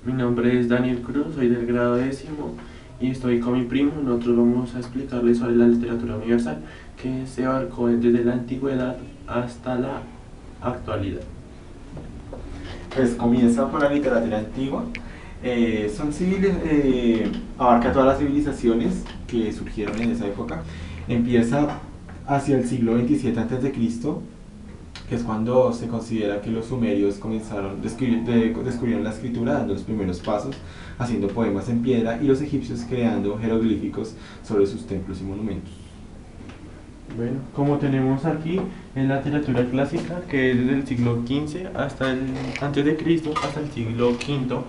Mi nombre es Daniel Cruz, soy del grado décimo y estoy con mi primo. Nosotros vamos a explicarles sobre la literatura universal que se abarcó desde la antigüedad hasta la actualidad. Pues comienza por la literatura antigua. Abarca todas las civilizaciones que surgieron en esa época. Empieza hacia el siglo XXVII a.C., que es cuando se considera que los sumerios descubrieron la escritura, dando los primeros pasos, haciendo poemas en piedra, y los egipcios creando jeroglíficos sobre sus templos y monumentos. Bueno, como tenemos aquí en la literatura clásica, que es desde el siglo XV antes de Cristo hasta el siglo V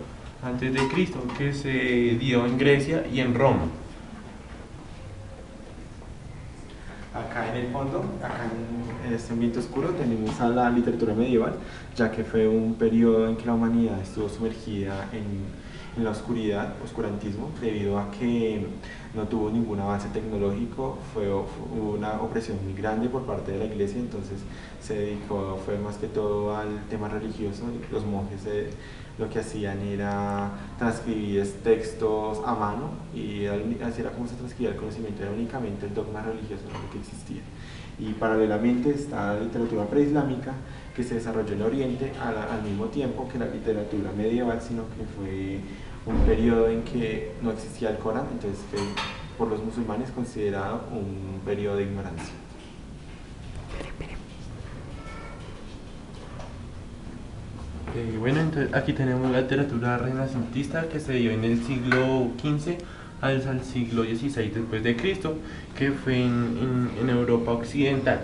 antes de Cristo, que se dio en Grecia y en Roma. Acá en el fondo, acá en este ambiente oscuro, tenemos a la literatura medieval, ya que fue un periodo en que la humanidad estuvo sumergida en la oscuridad, oscurantismo, debido a que no tuvo ningún avance tecnológico. Hubo una opresión muy grande por parte de la iglesia, entonces fue más que todo al tema religioso. Los monjes lo que hacían era transcribir textos a mano, y así era como se transcribía el conocimiento, era únicamente el dogma religioso lo que existía. Y paralelamente está la literatura preislámica, que se desarrolló en Oriente al mismo tiempo que la literatura medieval, sino que fue un periodo en que no existía el Corán, entonces fue por los musulmanes considerado un periodo de ignorancia. Bueno, entonces aquí tenemos la literatura renacentista que se dio en el siglo XV hasta el siglo XVI después de Cristo, que fue en Europa occidental.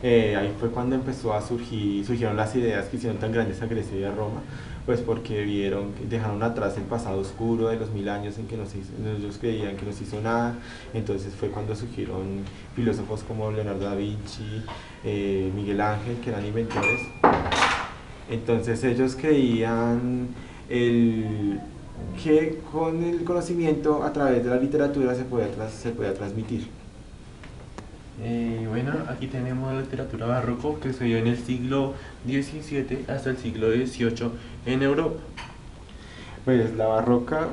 Ahí fue cuando surgieron las ideas que hicieron tan grandes a Grecia y a Roma, pues porque dejaron atrás el pasado oscuro de los 1000 años en que ellos creían que no se hizo nada. Entonces fue cuando surgieron filósofos como Leonardo da Vinci, Miguel Ángel, que eran inventores. Entonces ellos creían que con el conocimiento a través de la literatura se podía transmitir. Bueno, aquí tenemos la literatura barroco que se dio en el siglo XVII hasta el siglo XVIII en Europa. Pues la barroca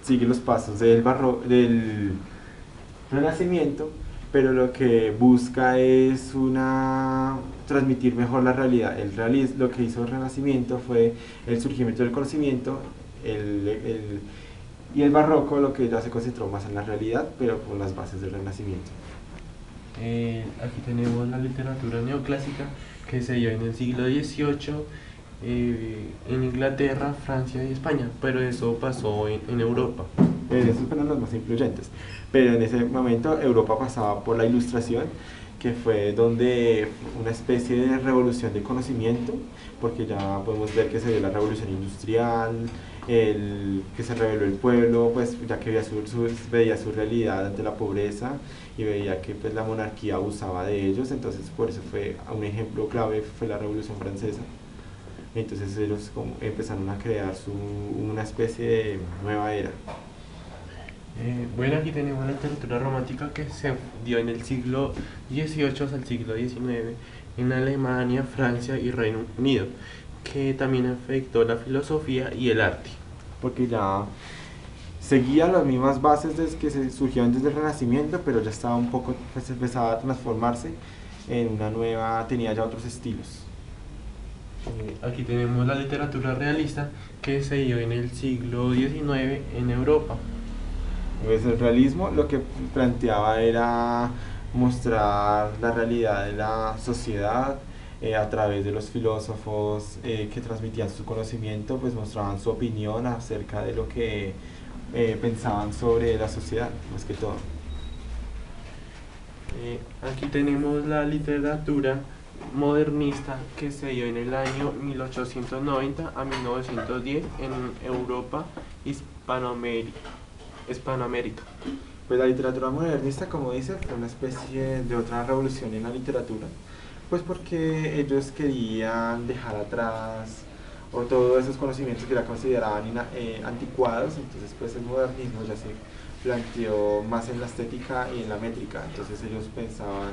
sigue los pasos del Renacimiento, pero lo que busca es transmitir mejor la realidad. Lo que hizo el Renacimiento fue el surgimiento del conocimiento, y el barroco lo que ya se concentró más en la realidad, pero con las bases del Renacimiento. Aquí tenemos la literatura neoclásica que se dio en el siglo XVIII en Inglaterra, Francia y España, pero eso pasó en Europa. Esos fueron los más influyentes, pero en ese momento Europa pasaba por la Ilustración, que fue donde una especie de revolución del conocimiento, porque ya podemos ver que se dio la revolución industrial, que se rebeló el pueblo, pues ya que veía su realidad ante la pobreza, y veía que pues la monarquía abusaba de ellos. Entonces por eso fue un ejemplo clave, fue la Revolución Francesa. Entonces ellos empezaron a crear una especie de nueva era. Bueno, aquí tenemos la literatura romántica que se dio en el siglo XVIII hasta el siglo XIX en Alemania, Francia y Reino Unido, que también afectó la filosofía y el arte. Porque ya seguía las mismas bases que se surgieron desde el Renacimiento, pero ya estaba un poco, pues empezaba a transformarse en una tenía ya otros estilos. Aquí tenemos la literatura realista que se dio en el siglo XIX en Europa. Pues el realismo lo que planteaba era mostrar la realidad de la sociedad, a través de los filósofos que transmitían su conocimiento, pues mostraban su opinión acerca de lo que pensaban sobre la sociedad, más que todo. Aquí tenemos la literatura modernista que se dio en el año 1890 a 1910 en Europa Hispanoamérica. Pues la literatura modernista, como dice, fue una especie de otra revolución en la literatura, pues porque ellos querían dejar atrás o todos esos conocimientos que ya consideraban anticuados. Entonces pues el modernismo ya se planteó más en la estética y en la métrica. Entonces ellos pensaban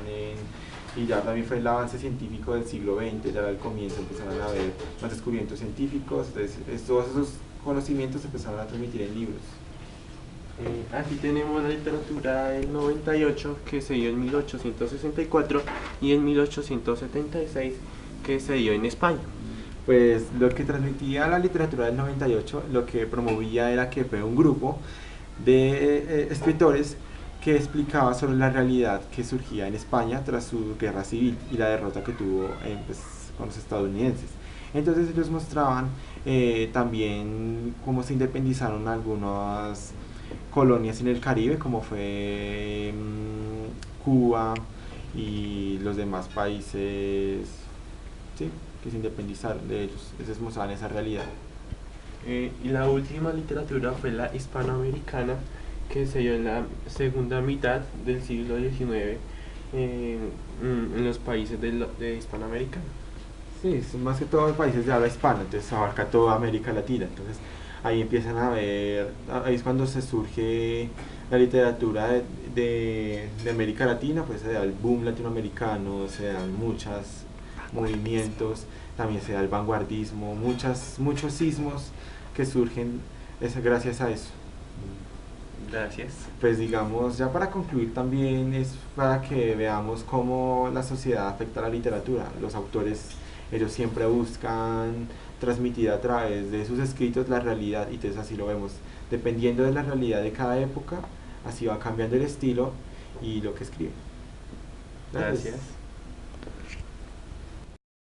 y ya también fue el avance científico del siglo XX, ya al comienzo empezaron a haber más descubrimientos científicos. Entonces todos esos conocimientos se empezaron a transmitir en libros. Aquí tenemos la literatura del 98 que se dio en 1864 y en 1876 que se dio en España. Pues lo que transmitía la literatura del 98, lo que promovía era que fue un grupo de escritores que explicaba sobre la realidad que surgía en España tras su guerra civil y la derrota que tuvo pues, con los estadounidenses. Entonces ellos mostraban también cómo se independizaron algunas colonias en el Caribe, como fue Cuba y los demás países, ¿sí?, que se independizaron de ellos. Ellos mostraban esa realidad. Y la última literatura fue la hispanoamericana, que se dio en la segunda mitad del siglo XIX en los países de Hispanoamérica. Sí, son más que todo países de habla hispana, entonces abarca toda América Latina. Entonces ahí empiezan a ver, ahí es cuando se surge la literatura de América Latina, pues se da el boom latinoamericano, se dan muchos movimientos, también se da el vanguardismo, muchos sismos que surgen gracias a eso. Gracias. Pues digamos, ya para concluir también es para que veamos cómo la sociedad afecta a la literatura. Los autores, ellos siempre buscan transmitir a través de sus escritos la realidad, y entonces así lo vemos. Dependiendo de la realidad de cada época, así va cambiando el estilo y lo que escriben. Gracias.